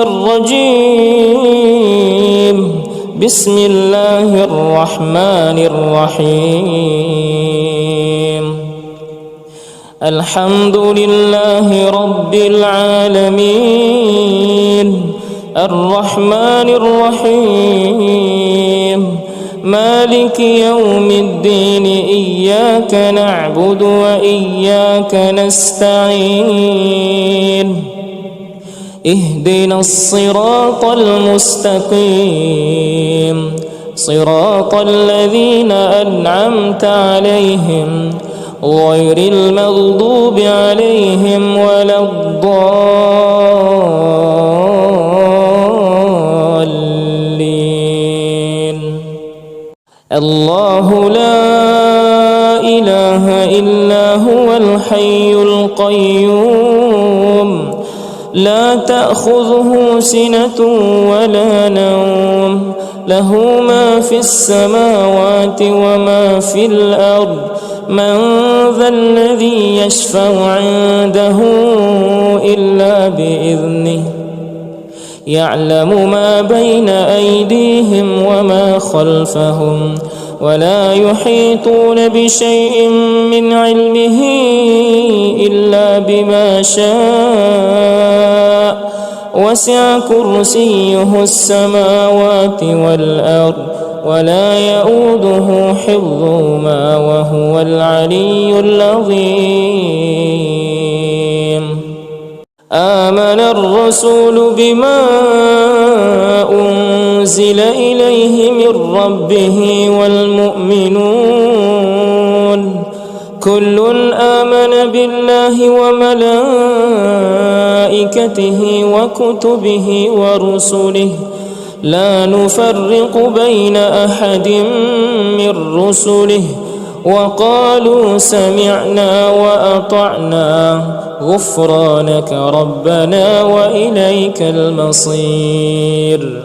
الرجيم. بسم الله الرحمن الرحيم. الحمد لله رب العالمين الرحمن الرحيم مالك يوم الدين إياك نعبد وإياك نستعين اهدنا الصراط المستقيم صراط الذين أنعمت عليهم غير المغضوب عليهم ولا الضالين. الله لا إله إلا هو الحي القيوم لا تأخذه سنة ولا نوم له ما في السماوات وما في الأرض من ذا الذي يشفع عنده إلا بإذنه يعلم ما بين أيديهم وما خلفهم ولا يحيطون بشيء من علمه إلا بما شاء وسع كرسيه السماوات والأرض ولا يؤوده حفظهما وهو العلي العظيم. آمن الرسول بما أنزل إليه من ربه والمؤمنون كل آمن بالله وملائكته وكتبه ورسله لا نفرق بين أحد من رسله وقالوا سمعنا وأطعنا غفرانك ربنا وإليك المصير.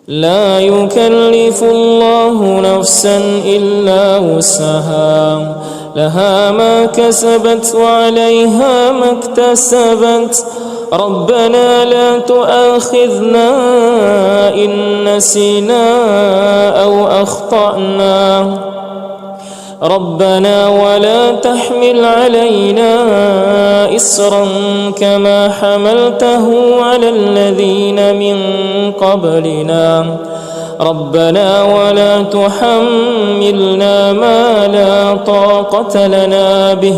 لا يكلف الله نفسا إلا وسعها لها ما كسبت وعليها ما اكتسبت ربنا لا تؤاخذنا إن نسينا أو أخطأنا ربنا ولا تحمل علينا إصرا كما حملته على الذين من قبلنا ربنا ولا تحملنا ما لا طاقة لنا به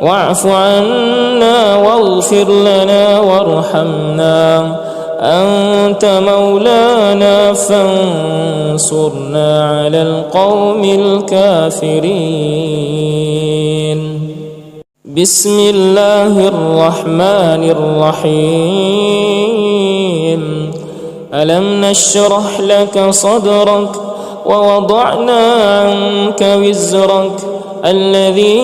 واعف عنا واغفر لنا وارحمنا أنت مولانا فانصرنا على القوم الكافرين. بسم الله الرحمن الرحيم. ألم نشرح لك صدرك ووضعنا عنك وزرك الذي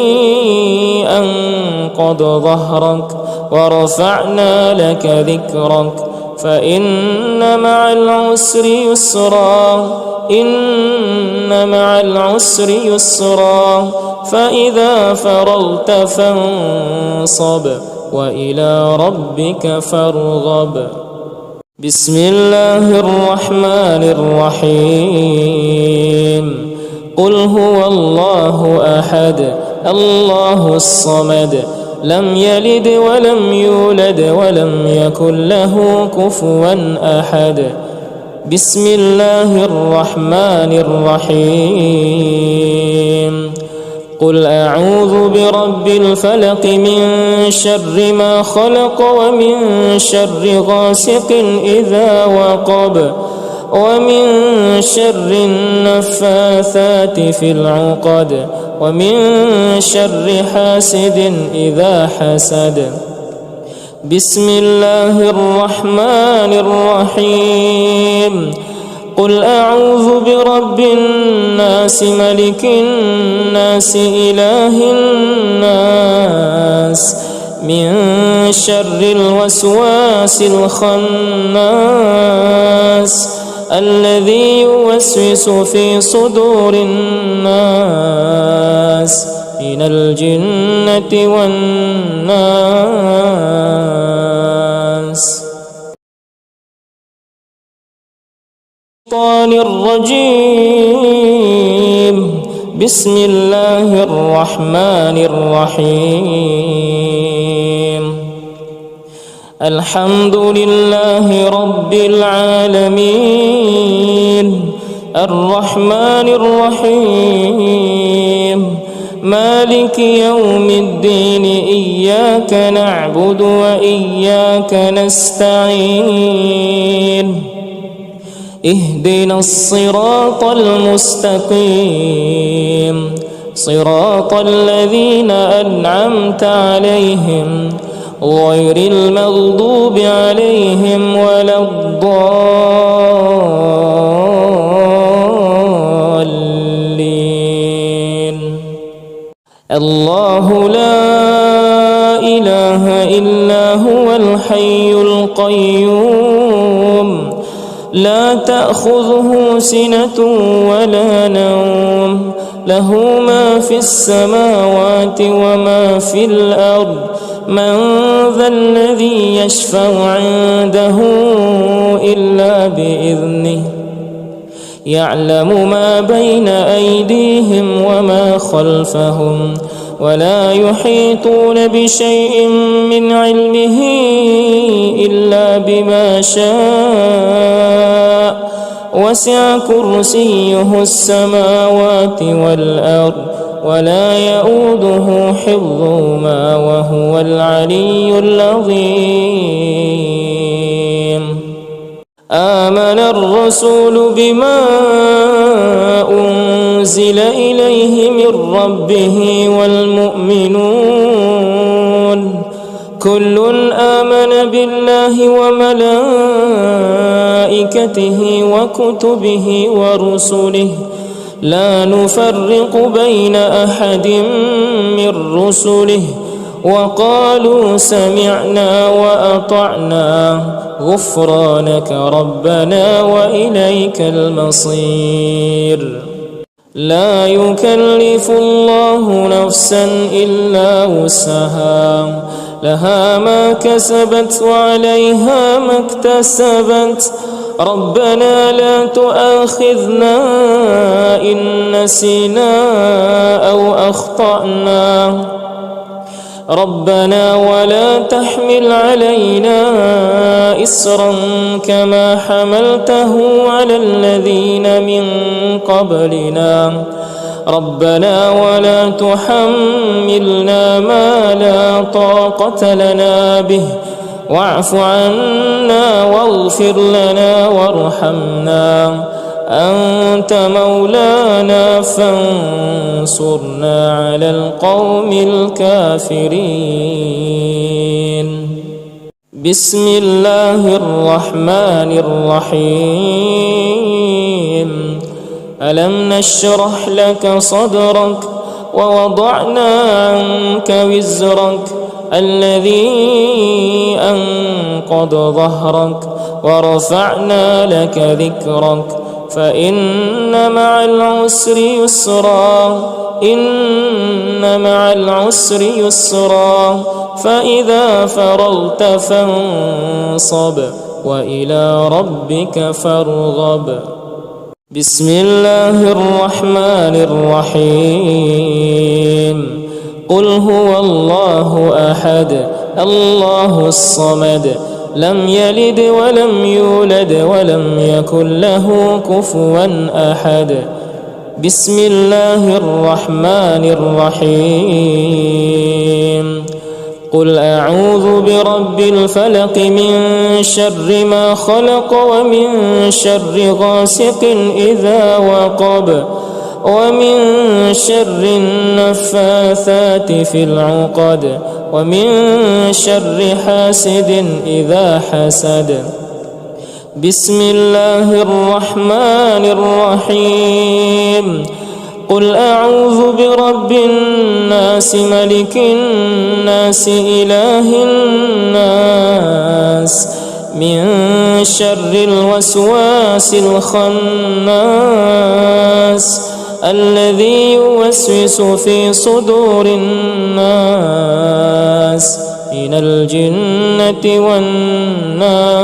أنقض ظهرك ورفعنا لك ذكرك فإن مع العسر يسرا إن مع العسر يسرا فإذا فرغت فانصب وإلى ربك فارغب. بسم الله الرحمن الرحيم. قل هو الله أحد الله الصمد لم يلد ولم يولد ولم يكن له كفوا أحد. بسم الله الرحمن الرحيم. قل أعوذ برب الفلق من شر ما خلق ومن شر غاسق إذا وقب ومن شر النفاثات في العقد ومن شر حاسد إذا حسد. بسم الله الرحمن الرحيم. قل أعوذ برب الناس ملك الناس إله الناس من شر الوسواس الخناس الذي يوسوس في صدور الناس من الجنة والناس. الشيطان الرجيم. بسم الله الرحمن الرحيم. الحمد لله رب العالمين، الرحمن الرحيم، مالك يوم الدين، إياك نعبد وإياك نستعين، اهدنا الصراط المستقيم، صراط الذين أنعمت عليهم غير المغضوب عليهم ولا الضالين. الله لا إله إلا هو الحي القيوم، لا تأخذه سنة ولا نوم، له ما في السماوات وما في الأرض. من ذا الذي يشفع عنده إلا بإذنه، يعلم ما بين أيديهم وما خلفهم، ولا يحيطون بشيء من علمه إلا بما شاء، وسع كرسيه السماوات والأرض، ولا يؤوده حفظهما وهو العلي العظيم. آمن الرسول بما أنزل إليه من ربه والمؤمنون، كل آمن بالله وملائكته وكتبه ورسله، لا نفرق بين أحد من رسله، وقالوا سمعنا وأطعنا غفرانك ربنا وإليك المصير. لا يكلف الله نفسا إلا وسعها، لها ما كسبت وعليها ما اكتسبت. ربنا لا تؤاخذنا إن نسينا أو أخطأنا، ربنا ولا تحمل علينا إصرا كما حملته على الذين من قبلنا، ربنا ولا تحملنا ما لا طاقة لنا به، واعف عنا واغفر لنا وارحمنا، أنت مولانا فانصرنا على القوم الكافرين. بسم الله الرحمن الرحيم. ألم نشرح لك صدرك ووضعنا عنك وزرك الذي أنقض ظهرك، ورفعنا لك ذكرك، فإن مع العسر يسرا، إن مع العسر يسرا، فإذا فرغت فانصب وإلى ربك فارغب. بسم الله الرحمن الرحيم. قل هو الله أحد الله الصمد، لم يلد ولم يولد ولم يكن له كفوا أحد. بسم الله الرحمن الرحيم. قل أعوذ برب الفلق من شر ما خلق، ومن شر غاسق إذا وقب، ومن شر النفاثات في العقد، ومن شر حاسد إذا حسد. بسم الله الرحمن الرحيم. قل أعوذ برب الناس ملك الناس إله الناس من شر الوسواس الخناس الذي يوسوس في صدور الناس من الجنة والناس.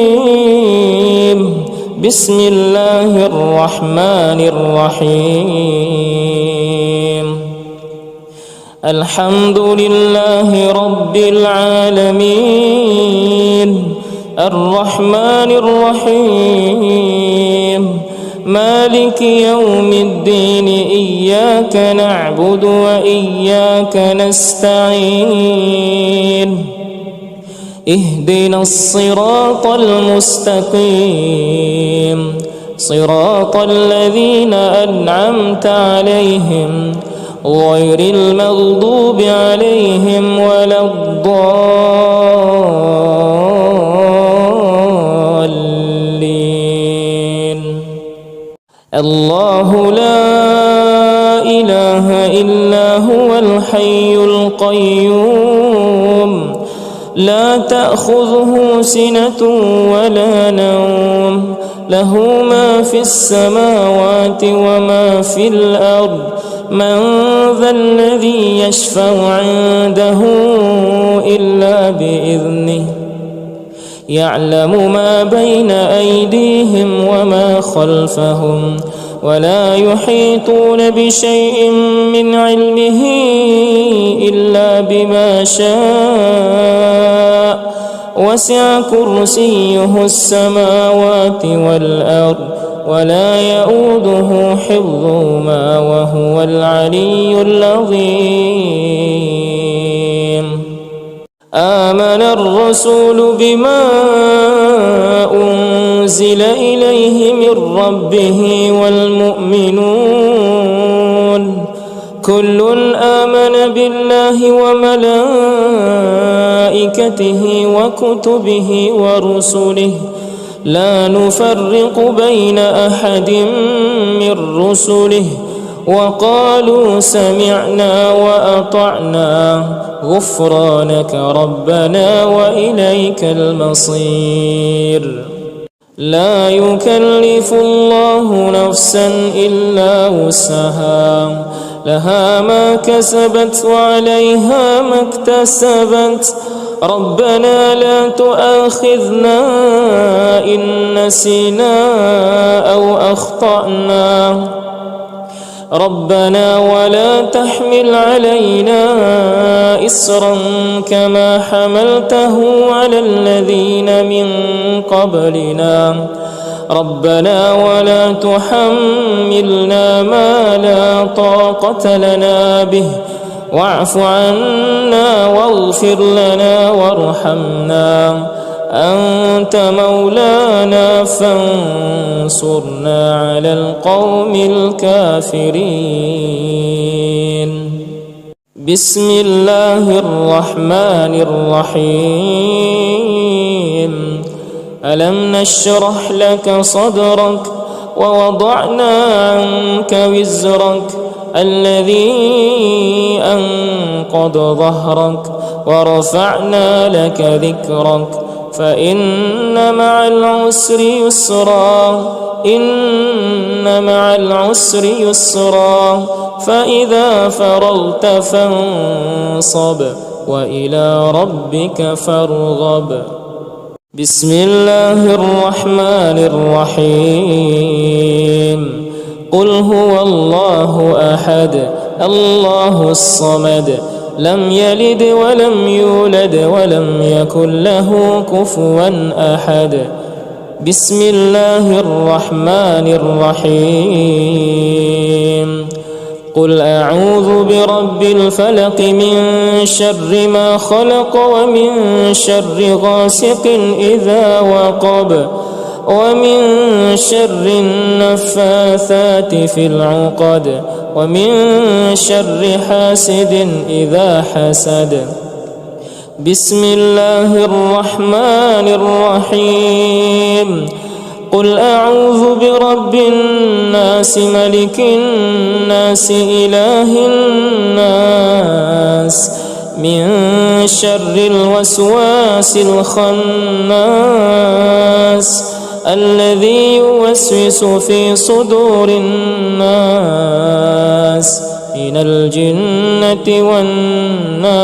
الرجيم. بسم الله الرحمن الرحيم. الحمد لله رب العالمين، الرحمن الرحيم، مالك يوم الدين، إياك نعبد وإياك نستعين، اهدنا الصراط المستقيم، صراط الذين أنعمت عليهم غير المغضوب عليهم ولا الضالين. الله لا إله إلا هو الحي القيوم، لا تأخذه سنة ولا نوم، له ما في السماوات وما في الأرض. من ذا الذي يشفع عنده إلا بإذنه، يعلم ما بين أيديهم وما خلفهم، ولا يحيطون بشيء من علمه إلا بما شاء، وسع كرسيه السماوات والأرض، ولا يؤوده حفظهما وهو العلي العظيم. آمن الرسول بما أنزل إليه من ربه والمؤمنون، كل آمن بالله وملائكته وكتبه ورسله، لا نفرق بين أحد من رسله، وقالوا سمعنا وأطعنا غفرانك ربنا وإليك المصير. لا يكلف الله نفسا إلا وسعها، لها ما كسبت وعليها ما اكتسبت. ربنا لا تؤاخذنا إن نسينا أو أخطأنا، ربنا ولا تحمل علينا إصرا كما حملته على الذين من قبلنا، ربنا ولا تحملنا ما لا طاقة لنا به، واعف عنا واغفر لنا وارحمنا، أنت مولانا فانصرنا على القوم الكافرين. بسم الله الرحمن الرحيم. ألم نشرح لك صدرك ووضعنا عنك وزرك الذي أنقض ظهرك ورفعنا لك ذكرك، فإن مع العسر يسرا، إن مع العسر يسرا، فإذا فرغت فانصب وإلى ربك فارغب. بسم الله الرحمن الرحيم. قل هو الله أحد الله الصمد، لم يلد ولم يولد ولم يكن له كفوا أحد. بسم الله الرحمن الرحيم. قل أعوذ برب الفلق من شر ما خلق ومن شر غاسق إذا وقب ومن شر النفاثات في العقد ومن شر حاسد إذا حسد. بسم الله الرحمن الرحيم. قل أعوذ برب الناس ملك الناس إله الناس من شر الوسواس الخناس الذي يوسوس في صدور الناس من الجنة والناس.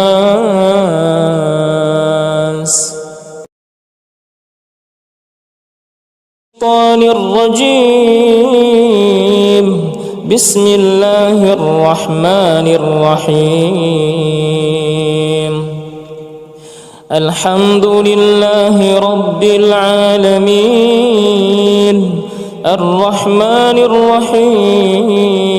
الشيطان الرجيم. بسم الله الرحمن الرحيم. الحمد لله رب العالمين، الرحمن الرحيم،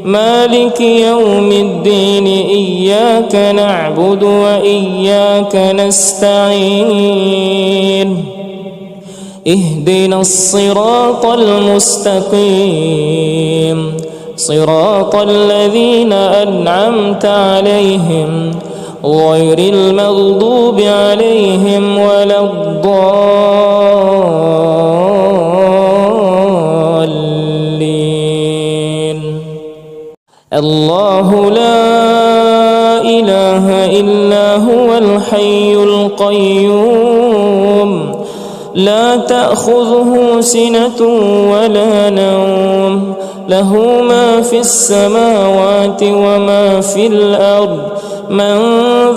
مالك يوم الدين، إياك نعبد وإياك نستعين، اهدنا الصراط المستقيم، صراط الذين أنعمت عليهم غير المغضوب عليهم ولا الضالين. الله لا إله إلا هو الحي القيوم، لا تأخذه سنة ولا نوم، له ما في السماوات وما في الأرض. من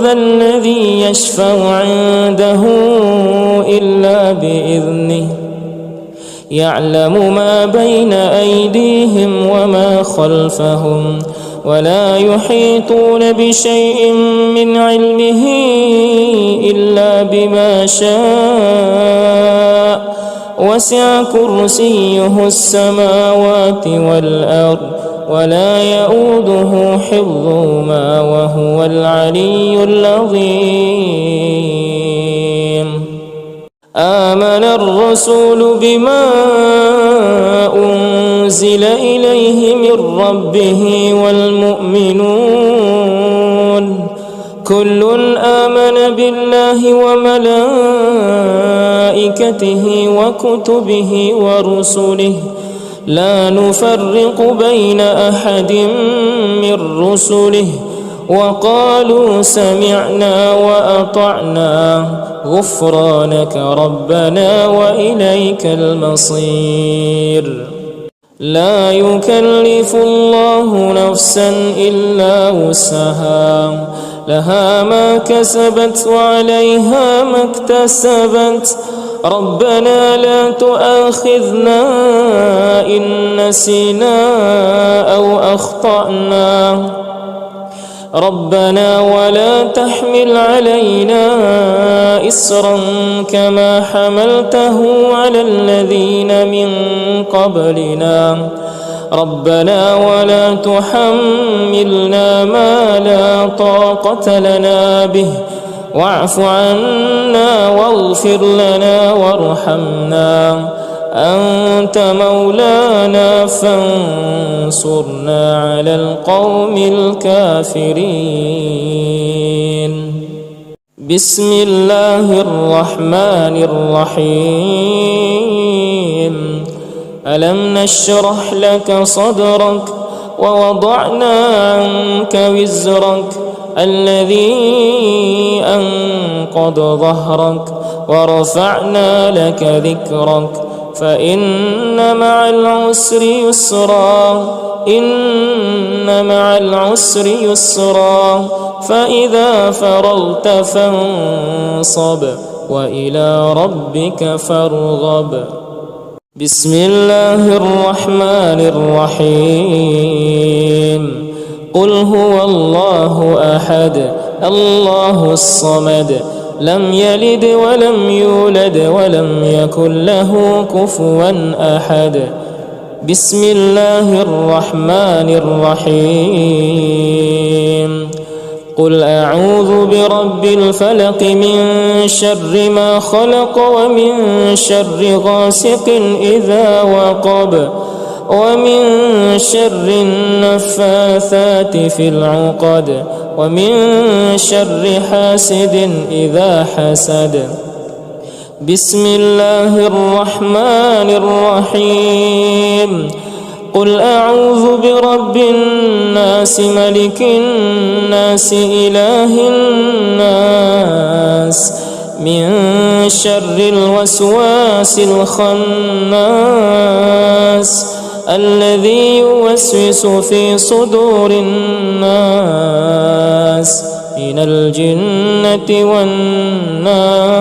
ذا الذي يشفع عنده إلا بإذنه، يعلم ما بين أيديهم وما خلفهم، ولا يحيطون بشيء من علمه إلا بما شاء، وسع كرسيه السماوات والأرض، ولا يؤوده حفظهما وهو العلي العظيم. آمن الرسول بما أنزل إليه من ربه والمؤمنون كل آمن بالله وملائكته وكتبه ورسله، لا نفرق بين أحد من رسله، وقالوا سمعنا وأطعنا غفرانك ربنا وإليك المصير. لا يكلف الله نفسا إلا وسعها، لها ما كسبت وعليها ما اكتسبت. ربنا لا تؤاخذنا إن نسينا أو أخطأنا، ربنا ولا تحمل علينا إصرا كما حملته على الذين من قبلنا، ربنا ولا تحملنا ما لا طاقة لنا به، واعف عنا واغفر لنا وارحمنا، أنت مولانا فانصرنا على القوم الكافرين. بسم الله الرحمن الرحيم. ألم نشرح لك صدرك ووضعنا عنك وزرك الذي أنقض ظهرك ورفعنا لك ذكرك، فإن مع العسر يسرا، إن مع العسر يسرا، فإذا فرغت فانصب وإلى ربك فارغب. بسم الله الرحمن الرحيم. قل هو الله أحد الله الصمد، لم يلد ولم يولد ولم يكن له كفوا أحد. بسم الله الرحمن الرحيم. قل أعوذ برب الفلق من شر ما خلق ومن شر غاسق إذا وقب ومن شر النفاثات في العقد ومن شر حاسد إذا حسد. بسم الله الرحمن الرحيم. قل أعوذ برب الناس ملك الناس إله الناس من شر الوسواس الخناس الذي يوسوس في صدور الناس من الجنة والناس.